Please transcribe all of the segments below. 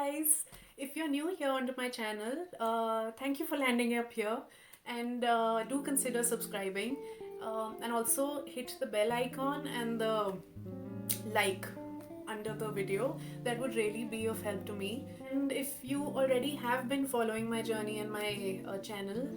guys, if you're new here onto my channel, thank you for landing up here and do consider subscribing and also hit the bell icon and the like under the video. That would really be of help to me. And if you already have been following my journey and my channel,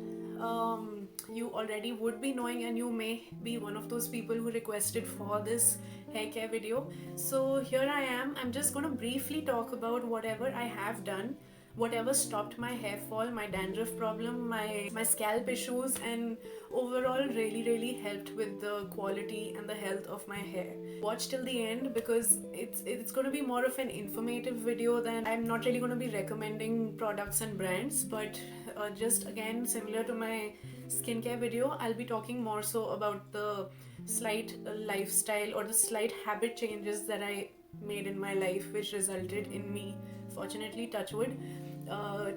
you already would be knowing, and you may be one of those people who requested for this hair care video. So here I am. I'm just going to briefly talk about whatever I have done, whatever stopped my hair fall, my dandruff problem, my scalp issues, and overall really helped with the quality and the health of my hair. Watch till the end because it's going to be more of an informative video. Than I'm not really going to be recommending products and brands, but just again similar to my skincare video, I'll be talking more so about the slight lifestyle or the slight habit changes that I made in my life, which resulted in me, fortunately, touch wood,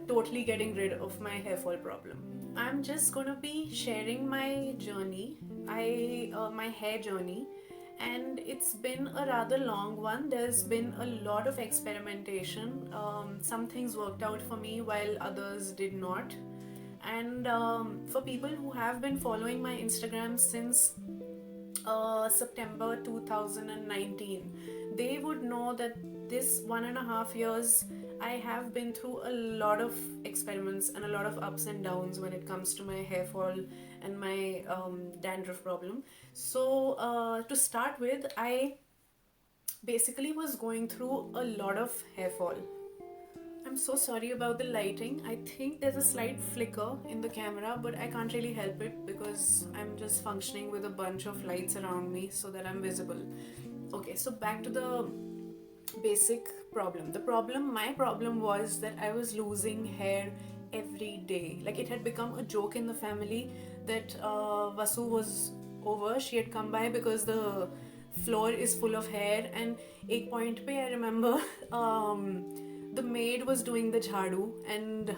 totally getting rid of my hair fall problem. I'm just gonna be sharing my journey, my hair journey, and it's been a rather long one. There's been a lot of experimentation. Some things worked out for me while others did not. And for people who have been following my Instagram since September 2019, they would know that this 1.5 years I have been through a lot of experiments and a lot of ups and downs when it comes to my hair fall and my dandruff problem. So, to start with, I basically was going through a lot of hair fall. I'm so sorry about the lighting. I think there's a slight flicker in the camera, but I can't really help it because I'm just functioning with a bunch of lights around me so that I'm visible. Okay, so back to the basic problem. My problem was that I was losing hair every day. Like, it had become a joke in the family that Vasu was over. She had come by because the floor is full of hair, and एक point पे I remember the maid was doing the झाड़ू and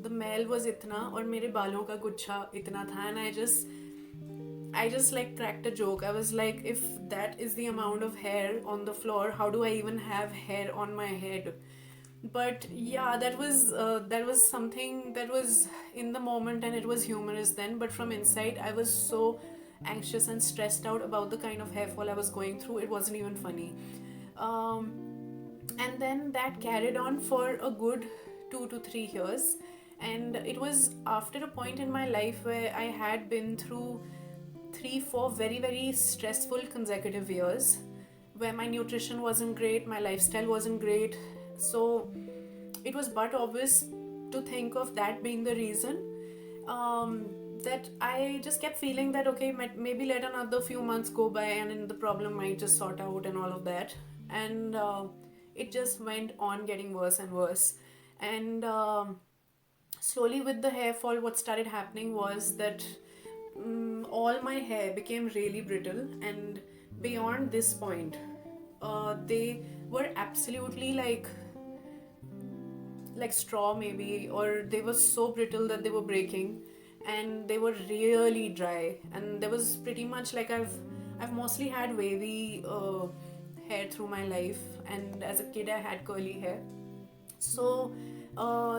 the mail was इतना और मेरे बालों का गुच्छा इतना था, and I just like cracked a joke. I was like, if that is the amount of hair on the floor, how do I even have hair on my head? But yeah, that was something that was in the moment, and it was humorous then. But from inside, I was so anxious and stressed out about the kind of hair fall I was going through. It wasn't even funny. Um, and then that carried on for a good 2 to 3 years. And it was after a point in my life where I had been through 3, 4 very stressful consecutive years where my nutrition wasn't great, my lifestyle wasn't great. So it was but obvious to think of that being the reason. That I just kept feeling that okay, maybe let another few months go by and then the problem might just sort out and all of that. And it just went on getting worse and worse. And slowly with the hair fall, what started happening was that all my hair became really brittle, and beyond this point, they were absolutely like straw maybe, or they were so brittle that they were breaking, and they were really dry. And there was pretty much like I've mostly had wavy hair through my life, and as a kid I had curly hair. So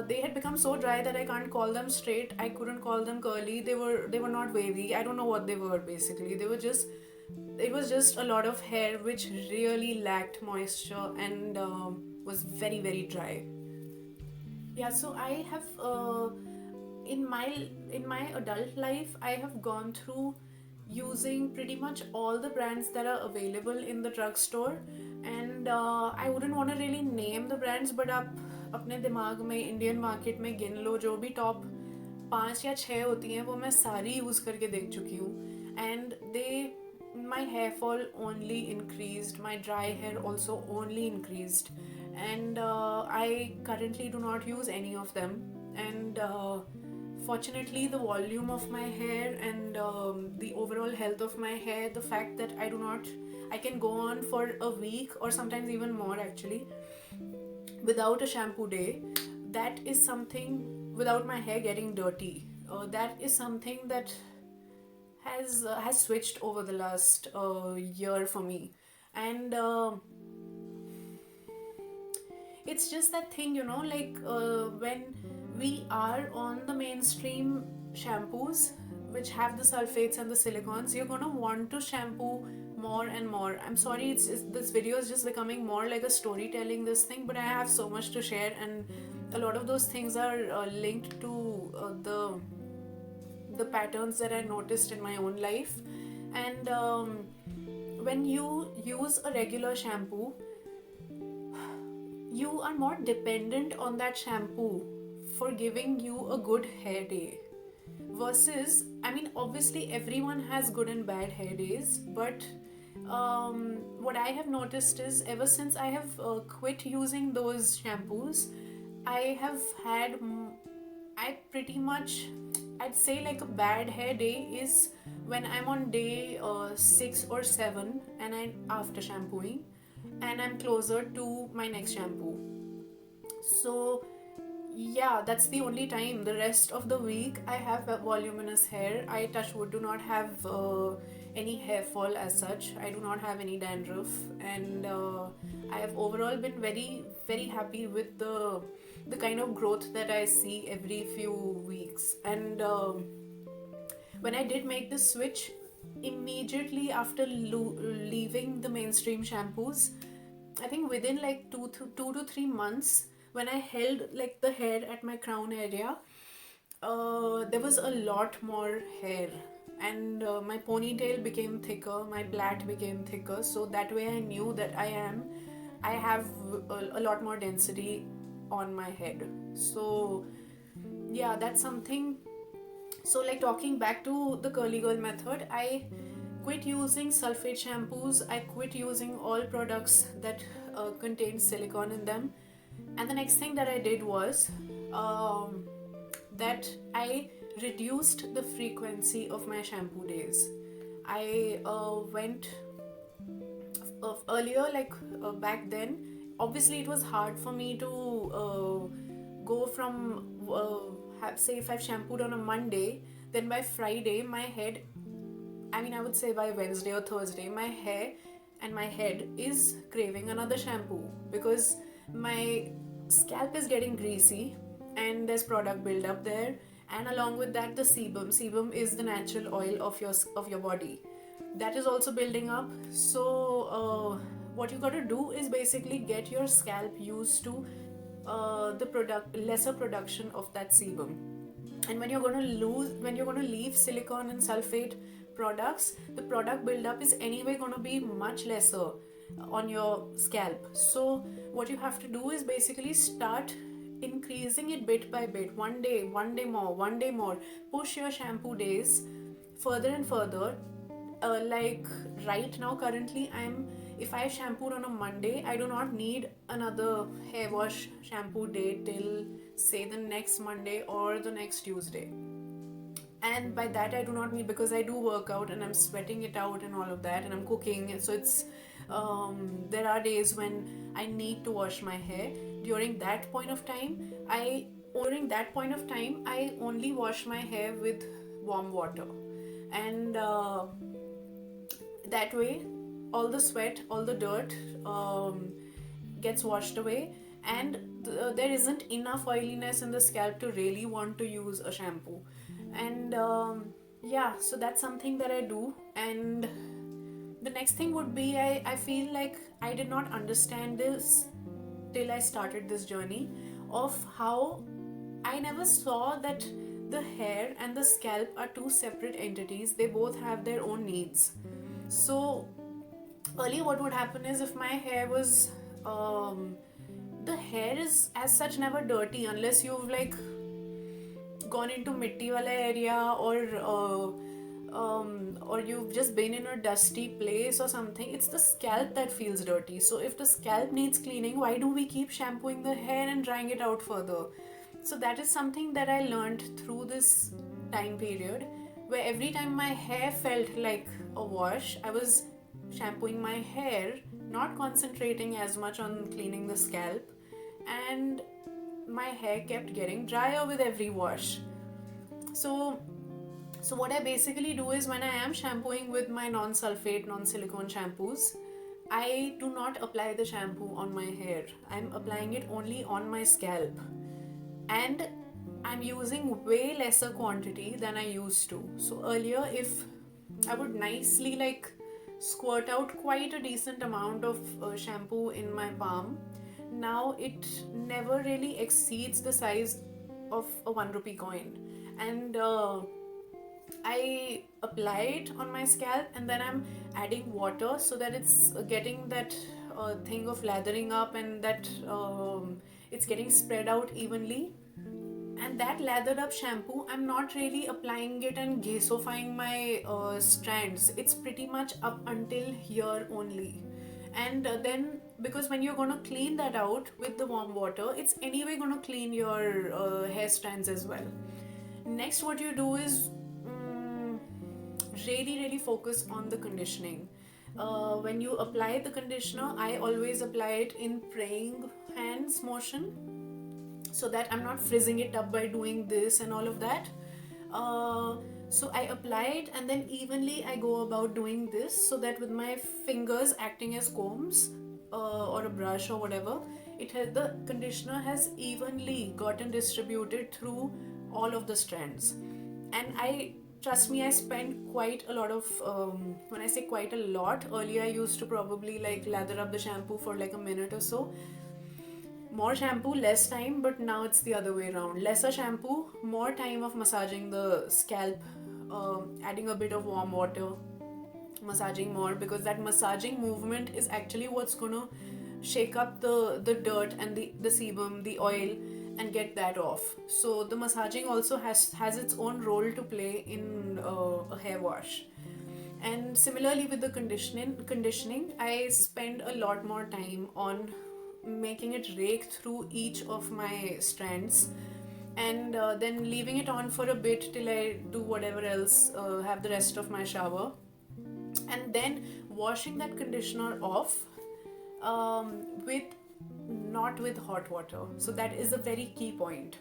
they had become so dry that I can't call them straight. I couldn't call them curly. They were not wavy. I don't know what they were basically. They were just, it was just a lot of hair which really lacked moisture and was very dry. Yeah, so I have in my adult life I have gone through using pretty much all the brands that are available in the drugstore. And I wouldn't want to really name the brands, but आप अपने दिमाग में Indian market में गिन लो जो भी top 5 या 6 होती हैं, वो मैं सारी यूज़ करके देख चुकी हूँ. And they my hair fall only increased, my dry hair also only increased. And I currently do not use any of them. And fortunately, the volume of my hair and the overall health of my hair, the fact that I can go on for a week or sometimes even more actually without a shampoo day. That is something, without my hair getting dirty. That is something that has switched over the last year for me. And it's just that thing, like when we are on the mainstream shampoos which have the sulfates and the silicons, you're gonna want to shampoo more and more. I'm sorry, this video is just becoming more like a storytelling this thing, but I have so much to share, and a lot of those things are linked to the patterns that I noticed in my own life. And when you use a regular shampoo, you are more dependent on that shampoo for giving you a good hair day. Versus, I mean, obviously everyone has good and bad hair days, but what I have noticed is ever since I have quit using those shampoos, I have had I pretty much, I'd say like a bad hair day is when I'm on day 6 or 7 and I after shampooing and I'm closer to my next shampoo. So yeah, that's the only time. The rest of the week I have voluminous hair. I, touch wood, do not have any hair fall as such. I do not have any dandruff, and I have overall been very very happy with the kind of growth that I see every few weeks. And when I did make the switch immediately after leaving the mainstream shampoos, I think within like 2 to 3 months, when I held like the hair at my crown area, there was a lot more hair, and my ponytail became thicker, my plait became thicker. So that way I knew that I have a lot more density on my head. So yeah, that's something. So like talking back to the curly girl method, I quit using sulfate shampoos. I quit using all products that contain silicone in them. And the next thing that I did was that I reduced the frequency of my shampoo days. I went earlier, like back then, obviously it was hard for me to go from say if I've shampooed on a Monday, then by Friday my head, I mean I would say by Wednesday or Thursday, my hair and my head is craving another shampoo because my scalp is getting greasy and there's product buildup there. And along with that, the sebum is the natural oil of your body, that is also building up. So what you got to do is basically get your scalp used to the lesser production of that sebum. And when you're going to leave silicone and sulfate products, the product buildup is anyway going to be much lesser on your scalp. So what you have to do is basically start increasing it bit by bit, one day more, push your shampoo days further and further. Like right now currently, if I shampooed on a Monday, I do not need another hair wash shampoo day till say the next Monday or the next Tuesday. And by that I do not mean, because I do work out and I'm sweating it out and all of that, and I'm cooking, and so it's there are days when I need to wash my hair. During that point of time I only wash my hair with warm water, and that way all the sweat, all the dirt gets washed away, and there isn't enough oiliness in the scalp to really want to use a shampoo. And yeah, so that's something that I do. And the next thing would be, I feel like I did not understand this till I started this journey of how I never saw that the hair and the scalp are two separate entities. They both have their own needs. So earlier what would happen is, if my hair was the hair is as such never dirty unless you've like gone into mitti wala area, or you've just been in a dusty place or something. It's the scalp that feels dirty. So if the scalp needs cleaning, why do we keep shampooing the hair and drying it out further? So that is something that I learned through this time period, where every time my hair felt like a wash, I was shampooing my hair, not concentrating as much on cleaning the scalp, and my hair kept getting drier with every wash. So what I basically do is, when I am shampooing with my non-sulfate, non-silicone shampoos, I do not apply the shampoo on my hair. I'm applying it only on my scalp. And I'm using way lesser quantity than I used to. So earlier, if I would nicely like squirt out quite a decent amount of shampoo in my palm, now it never really exceeds the size of a 1 rupee coin. And I apply it on my scalp, and then I'm adding water so that it's getting that thing of lathering up, and that it's getting spread out evenly. And that lathered up shampoo, I'm not really applying it and gasifying my strands. It's pretty much up until here only. And then, because when you're gonna clean that out with the warm water, it's anyway gonna clean your hair strands as well. Next, what you do is really focus on the conditioning. When you apply the conditioner, I always apply it in praying hands motion, so that I'm not frizzing it up by doing this and all of that. So I apply it, and then evenly I go about doing this, so that with my fingers acting as combs or a brush or whatever, the conditioner has evenly gotten distributed through all of the strands. And I trust me, I spend quite a lot of when I say quite a lot, earlier I used to probably like lather up the shampoo for like a minute or so. More shampoo, less time, but now it's the other way around. Lesser shampoo, more time of massaging the scalp, adding a bit of warm water, massaging more, because that massaging movement is actually what's gonna shake up the dirt and the sebum, the oil, and get that off. So the massaging also has its own role to play in a hair wash. And similarly with the conditioning, I spend a lot more time on making it rake through each of my strands, and then leaving it on for a bit till I do whatever else, have the rest of my shower, and then washing that conditioner off, with not with hot water. So that is a very key point.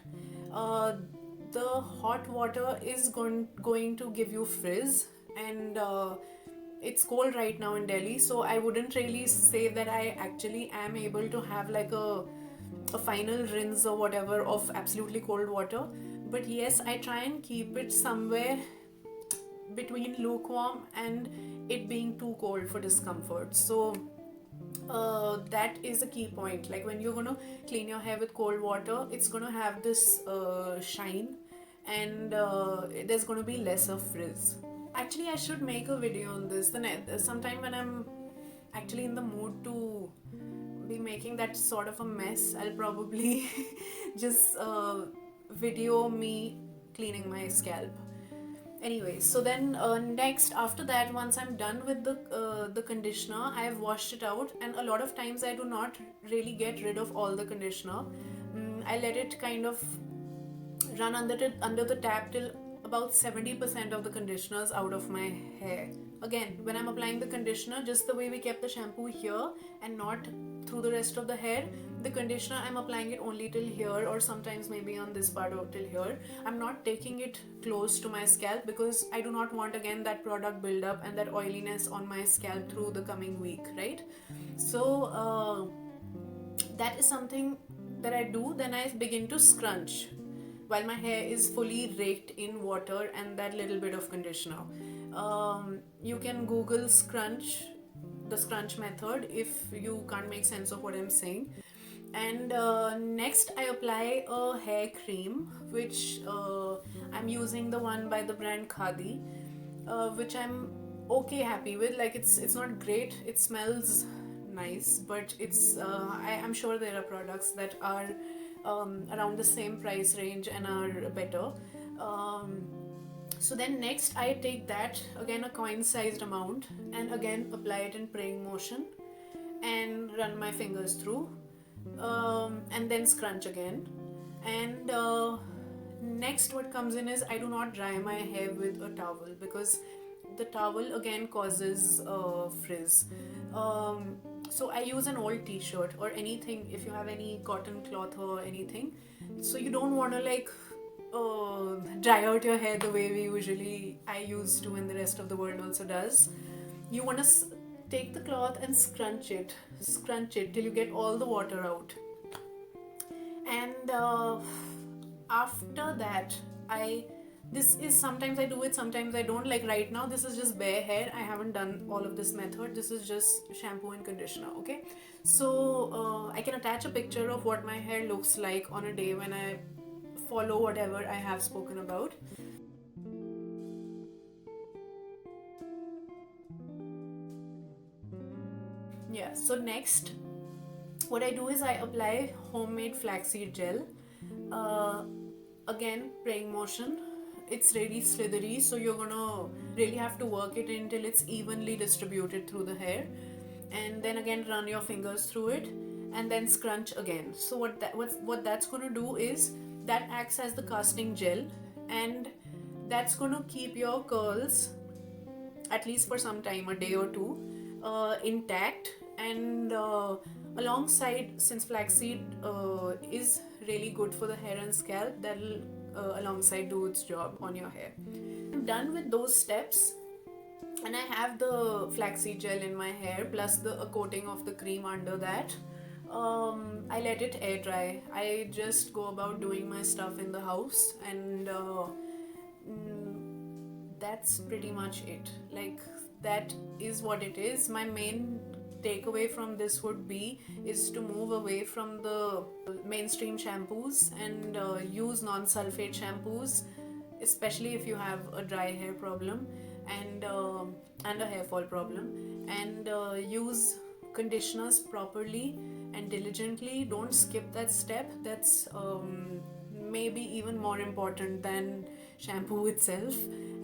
The hot water is going to give you frizz, and it's cold right now in Delhi, so I wouldn't really say that I actually am able to have like a final rinse or whatever of absolutely cold water. But yes, I try and keep it somewhere between lukewarm and it being too cold for discomfort. So that is a key point. Like when you're gonna clean your hair with cold water, it's gonna have this shine, and there's gonna be less of frizz. Actually, I should make a video on this. Then sometime when I'm actually in the mood to be making that sort of a mess, I'll probably just video me cleaning my scalp. Anyway, so then next, after that, once I'm done with the conditioner, I've washed it out, and a lot of times I do not really get rid of all the conditioner. I let it kind of run under the tap till about 70% of the conditioners out of my hair. Again, when I'm applying the conditioner, just the way we kept the shampoo here and not through the rest of the hair, the conditioner I'm applying it only till here, or sometimes maybe on this part or till here. I'm not taking it close to my scalp, because I do not want again that product build up and that oiliness on my scalp through the coming week, right? So that is something that I do. Then I begin to scrunch while my hair is fully raked in water and that little bit of conditioner. You can Google the scrunch method if you can't make sense of what I'm saying. And next, I apply a hair cream, which I'm using the one by the brand Khadi, which I'm okay happy with. Like it's not great, it smells nice, but I'm sure there are products that are around the same price range and are better. So then next I take that, again a coin sized amount, and again apply it in praying motion and run my fingers through, and then scrunch again. And next what comes in is, I do not dry my hair with a towel, because the towel again causes frizz. So I use an old t-shirt or anything, if you have any cotton cloth or anything. So you don't want to like dry out your hair the way I used to, and the rest of the world also does. You want to take the cloth and scrunch it till you get all the water out. And after that, I this is sometimes I do it, sometimes I don't. Like right now, this is just bare hair. I haven't done all of this method. This is just shampoo and conditioner. Okay, so I can attach a picture of what my hair looks like on a day when I follow whatever I have spoken about. Yeah, so next, what I do is I apply homemade flaxseed gel. Uh, Again, praying motion. It's really slithery, so you're gonna really have to work it until it's evenly distributed through the hair. And then again, run your fingers through it, and then scrunch again. So what that's gonna do is that acts as the casting gel, and that's gonna keep your curls, at least for some time, a day or two, intact. And alongside, since flaxseed is really good for the hair and scalp, that'll alongside do its job on your hair. I'm done with those steps, and I have the flaxseed gel in my hair plus a coating of the cream under that. I let it air dry. I just go about doing my stuff in the house, and that's pretty much it. Like, that is what it is. My main takeaway from this would be is to move away from the mainstream shampoos and use non-sulfate shampoos, especially if you have a dry hair problem and a hair fall problem, and use conditioners properly and diligently. Don't skip that step. That's maybe even more important than shampoo itself.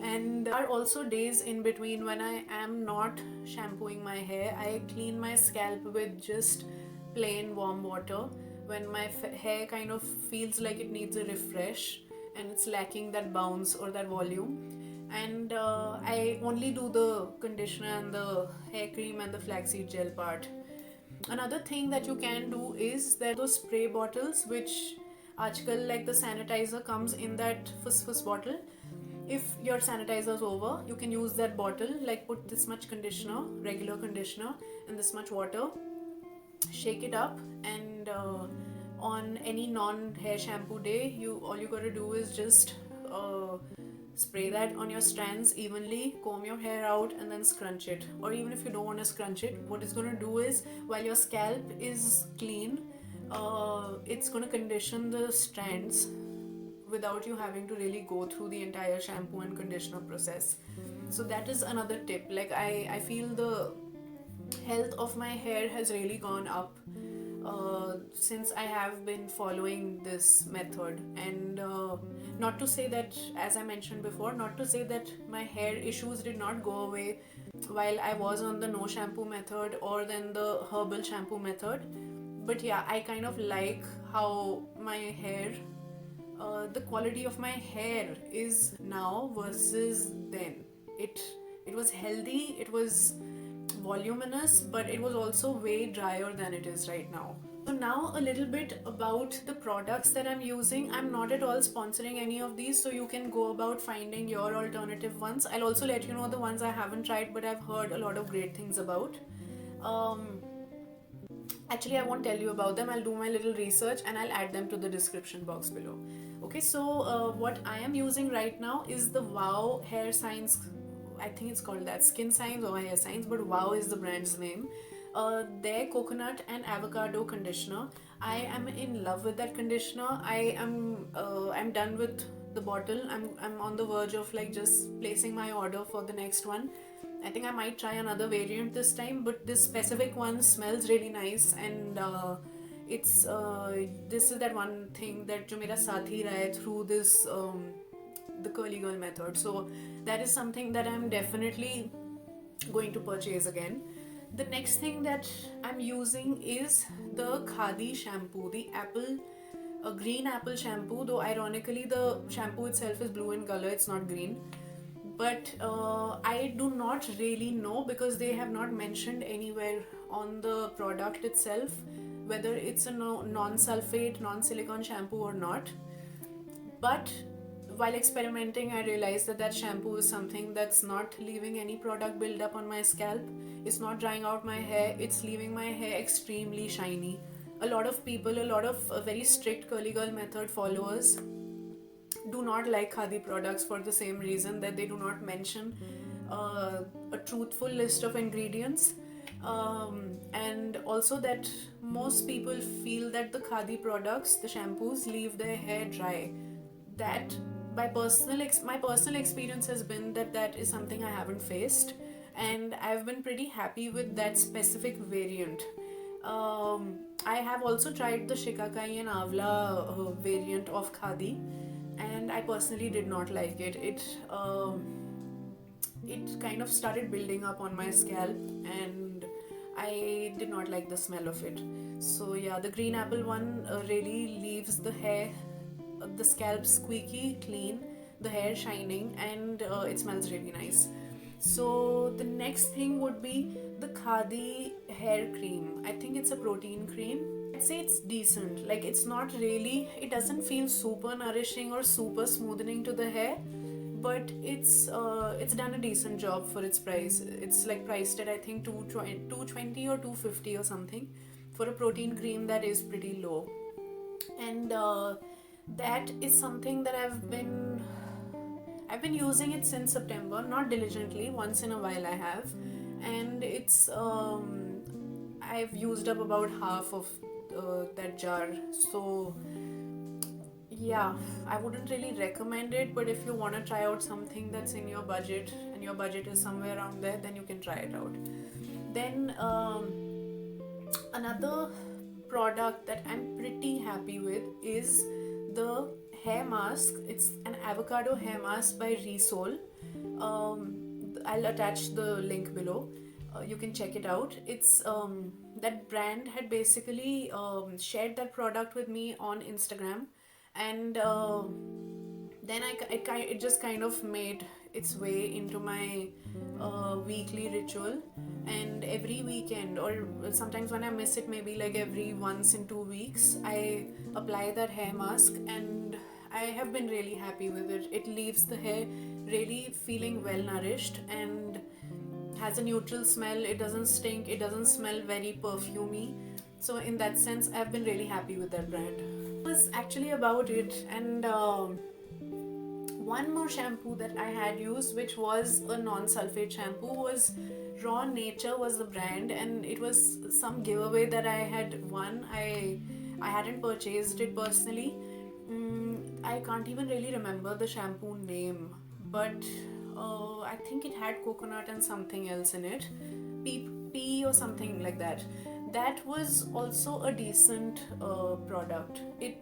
And there are also days in between when I am not shampooing my hair. I clean my scalp with just plain warm water when my hair kind of feels like it needs a refresh and it's lacking that bounce or that volume. And I only do the conditioner and the hair cream and the flaxseed gel part. Another thing that you can do is that those spray bottles, which aajkal, like the sanitizer comes in that fuss bottle. If your sanitizer is over, you can use that bottle, like put this much conditioner, regular conditioner, and this much water, shake it up, and on any non-hair shampoo day, all you gotta do is just spray that on your strands evenly, comb your hair out, and then scrunch it. Or even if you don't want to scrunch it, what it's gonna do is, while your scalp is clean, it's gonna condition the strands without you having to really go through the entire shampoo and conditioner process. So that is another tip. Like, I feel the health of my hair has really gone up since I have been following this method. And not to say that, as I mentioned before, not to say that my hair issues did not go away while I was on the no shampoo method or then the herbal shampoo method. But yeah, I kind of like how my hair, the quality of my hair is now versus then. It was healthy, it was voluminous, but it was also way drier than it is right now. So now a little bit about the products that I'm using. I'm not at all sponsoring any of these, so you can go about finding your alternative ones. I'll also let you know the ones I haven't tried but I've heard a lot of great things about. Actually, I won't tell you about them. I'll do my little research and I'll add them to the description box below. Okay, so what I am using right now is the Wow Hair Science. I think it's called that, Skin Science or Hair Science, but Wow is the brand's name. Their coconut and avocado conditioner. I am in love with that conditioner. I'm done with the bottle. I'm on the verge of like just placing my order for the next one. I think I might try another variant this time, but this specific one smells really nice, and it's this is that one thing that jo mera saath hi raha hai through this the curly girl method. So that is something that I'm definitely going to purchase again. The next thing that I'm using is the Khadi shampoo, the green apple shampoo. Though ironically, the shampoo itself is blue in color; it's not green. But I do not really know, because they have not mentioned anywhere on the product itself whether it's a non-sulfate, non-silicone shampoo or not. But while experimenting, I realized that that shampoo is something that's not leaving any product buildup on my scalp. It's not drying out my hair. It's leaving my hair extremely shiny. A lot of people, a lot of very strict curly girl method followers do not like khadi products for the same reason that they do not mention a truthful list of ingredients, and also that most people feel that the khadi products, the shampoos, leave their hair dry. That my personal experience has been that that is something I haven't faced, and I've been pretty happy with that specific variant. I have also tried the Shikakai and Avla variant of khadi, and I personally did not like it. It kind of started building up on my scalp, and I did not like the smell of it. So yeah, the green apple one really leaves the scalp squeaky clean, the hair shining, and it smells really nice. So the next thing would be the khadi hair cream. I think it's a protein cream. I'd say it's decent. Like, it's not really, it doesn't feel super nourishing or super smoothing to the hair, but it's done a decent job for its price. It's like priced at, I think, 220 or 250 or something for a protein cream that is pretty low. And that is something that I've been using it since September, not diligently, once in a while I have, and it's I've used up about half of that jar. So yeah, I wouldn't really recommend it, but if you want to try out something that's in your budget and your budget is somewhere around there, then you can try it out. Then another product that I'm pretty happy with is the hair mask. It's an avocado hair mask by Resol. I'll attach the link below. You can check it out. It's that brand had basically shared that product with me on Instagram, and then it just kind of made its way into my weekly ritual. And every weekend, or sometimes when I miss it, maybe like every once in 2 weeks, I apply that hair mask, and I have been really happy with it. It leaves the hair really feeling well nourished and has a neutral smell. It doesn't stink, it doesn't smell very perfumey. So in that sense, I've been really happy with that brand. It was actually about it. And one more shampoo that I had used, which was a non-sulfate shampoo, was Raw Nature was the brand, and it was some giveaway that I had won. I hadn't purchased it personally. I can't even really remember the shampoo name, but I think it had coconut and something else in it, pea or something like that. That was also a decent product. It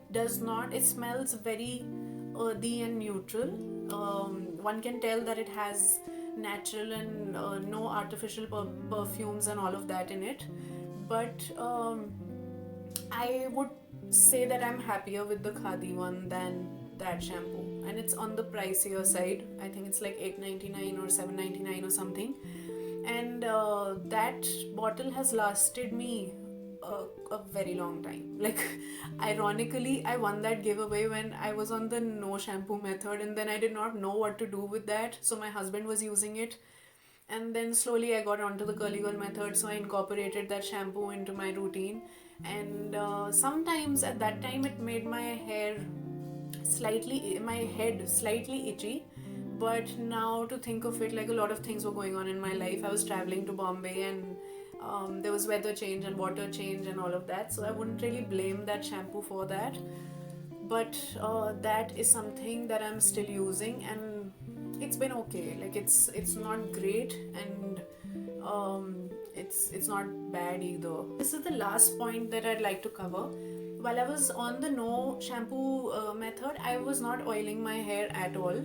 smells very earthy and neutral. One can tell that it has natural and no artificial perfumes and all of that in it. But I would say that I'm happier with the khadi one than that shampoo, and it's on the pricier side. I think it's like $8.99 or $7.99 or something. And that bottle has lasted me a very long time. Like, ironically, I won that giveaway when I was on the no shampoo method, and then I did not know what to do with that, so my husband was using it, and then slowly I got onto the curly girl method, so I incorporated that shampoo into my routine. And sometimes at that time it made my head slightly itchy. But now to think of it, like, a lot of things were going on in my life. I was traveling to Bombay, and there was weather change and water change and all of that, so I wouldn't really blame that shampoo for that. But that is something that I'm still using, and it's been okay. Like, it's not great, and it's not bad either. This is the last point that I'd like to cover. While I was on the no shampoo method, I was not oiling my hair at all.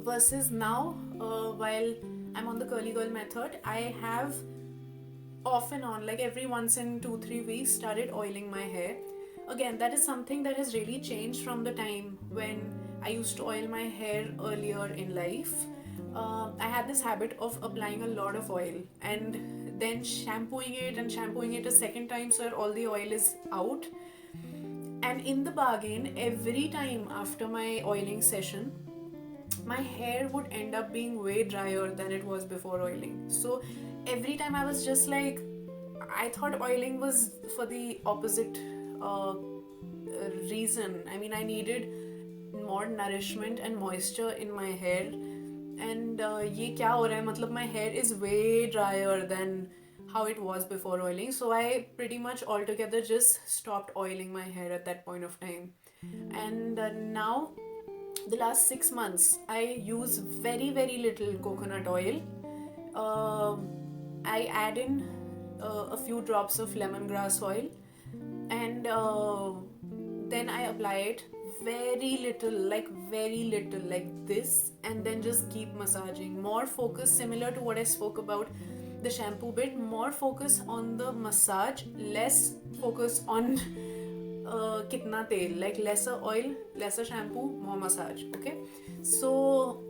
Versus now, while I'm on the curly girl method, I have off and on, like every once in 2-3 weeks, started oiling my hair. Again, that is something that has really changed from the time when I used to oil my hair earlier in life. I had this habit of applying a lot of oil and then shampooing it a second time so that all the oil is out. And in the bargain, every time after my oiling session, my hair would end up being way drier than it was before oiling. So every time I was just like, I thought oiling was for the opposite reason. I mean, I needed more nourishment and moisture in my hair. And ये क्या हो रहा है, मतलब my hair is way drier than how it was before oiling. So I pretty much altogether just stopped oiling my hair at that point of time. And now, the last 6 months, I use very little coconut oil. I add in a few drops of lemongrass oil, and then I apply it very little, like this, and then just keep massaging. More focus, similar to what I spoke about the shampoo bit, more focus on the massage, less focus on kitna tel, like lesser oil, lesser shampoo, more massage. Okay, so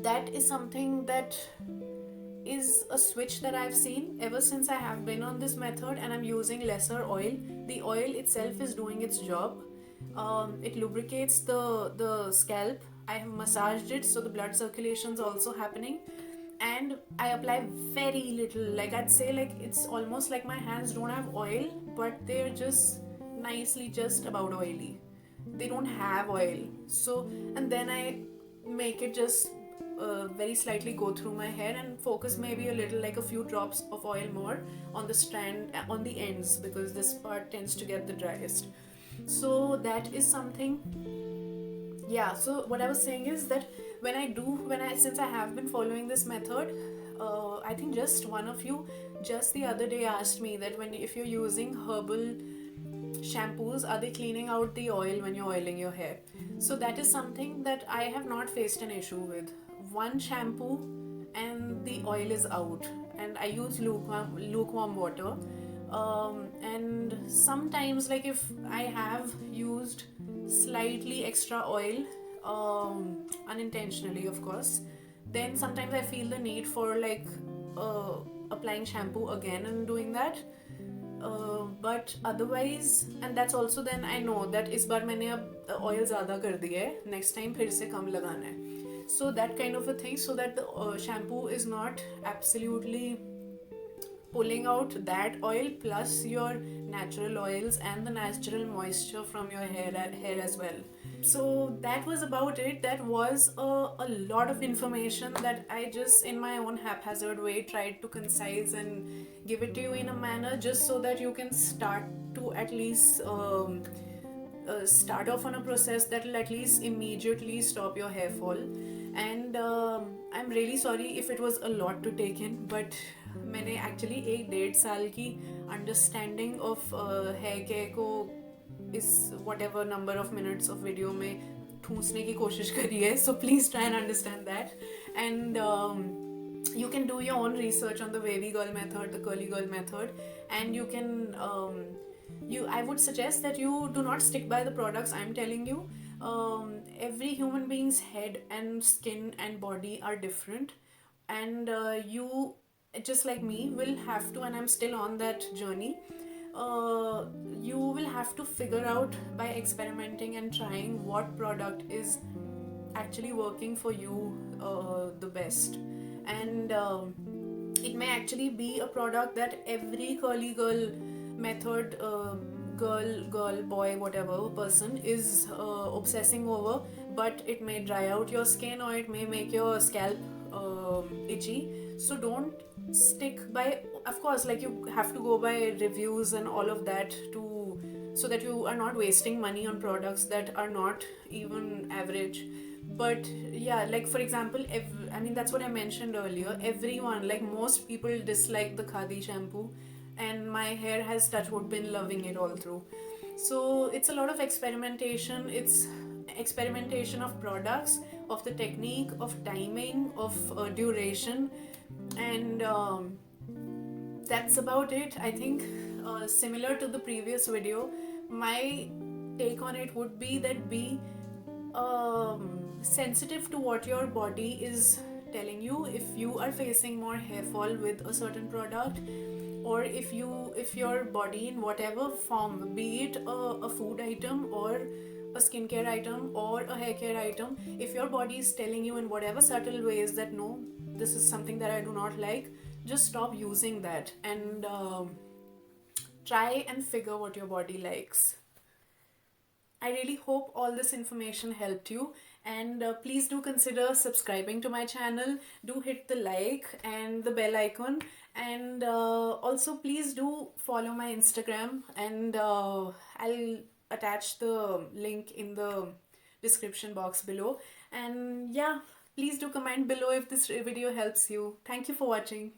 that is something that is a switch that I've seen ever since I have been on this method, and I'm using lesser oil. The oil itself is doing its job. It lubricates the scalp. I have massaged it, so the blood circulation is also happening, and I apply very little. Like, I'd say, like, it's almost like my hands don't have oil, but they're just nicely just about oily. They don't have oil. So, and then I make it just very slightly go through my hair and focus maybe a little, like a few drops of oil more on the strand, on the ends, because this part tends to get the driest. So that is something. Yeah, so what I was saying is that since I have been following this method, I think just one of you just the other day asked me that if you're using herbal shampoos, are they cleaning out the oil when you're oiling your hair? So that is something that I have not faced an issue with. One shampoo and the oil is out, and I use lukewarm water. And sometimes, like, if I have used slightly extra oil, unintentionally of course, then sometimes I feel the need for, like, applying shampoo again and doing that. But otherwise, and that's also, then I know that इस बार मैंने अब oil ज़्यादा कर दिया है, next time फिर से कम लगाना है. So that kind of a thing, so that the shampoo is not absolutely pulling out that oil plus your natural oils and the natural moisture from your hair as well. So that was about it. That was a lot of information that I just, in my own haphazard way, tried to concise and give it to you in a manner just so that you can start to at least start off on a process that will at least immediately stop your hair fall. And I'm really sorry if it was a lot to take in, but मैंने actually 1.5 साल की understanding of hair care को इस whatever number of minutes of video में ठूंसने की कोशिश करी है. So please try and understand that. And you can do your own research on the wavy girl method, the curly girl method, and you can I would suggest that you do not stick by the products I'm telling you. Every human being's head and skin and body are different, and you, just like me, will have to, and I'm still on that journey, you will have to figure out by experimenting and trying what product is actually working for you the best. And it may actually be a product that every curly girl method girl, boy, whatever person is obsessing over, but it may dry out your skin or it may make your scalp itchy. So don't stick by, of course, like, you have to go by reviews and all of that so that you are not wasting money on products that are not even average. But yeah, like, for example, I mean, that's what I mentioned earlier, everyone, like, most people dislike the Khadi shampoo, and my hair has, touch wood, been loving it all through. So it's a lot of experimentation. It's experimentation of products, of the technique, of timing, of duration, and that's about it. I think similar to the previous video, my take on it would be that be sensitive to what your body is telling you. If you are facing more hair fall with a certain product, or if your body in whatever form, be it a food item or a skincare item or a hair care item, if your body is telling you in whatever subtle ways that no, this is something that I do not like, just stop using that and try and figure what your body likes. I really hope all this information helped you, and please do consider subscribing to my channel. Do hit the like and the bell icon, and also please do follow my Instagram, and I'll attach the link in the description box below. And yeah, please do comment below if this video helps you. Thank you for watching.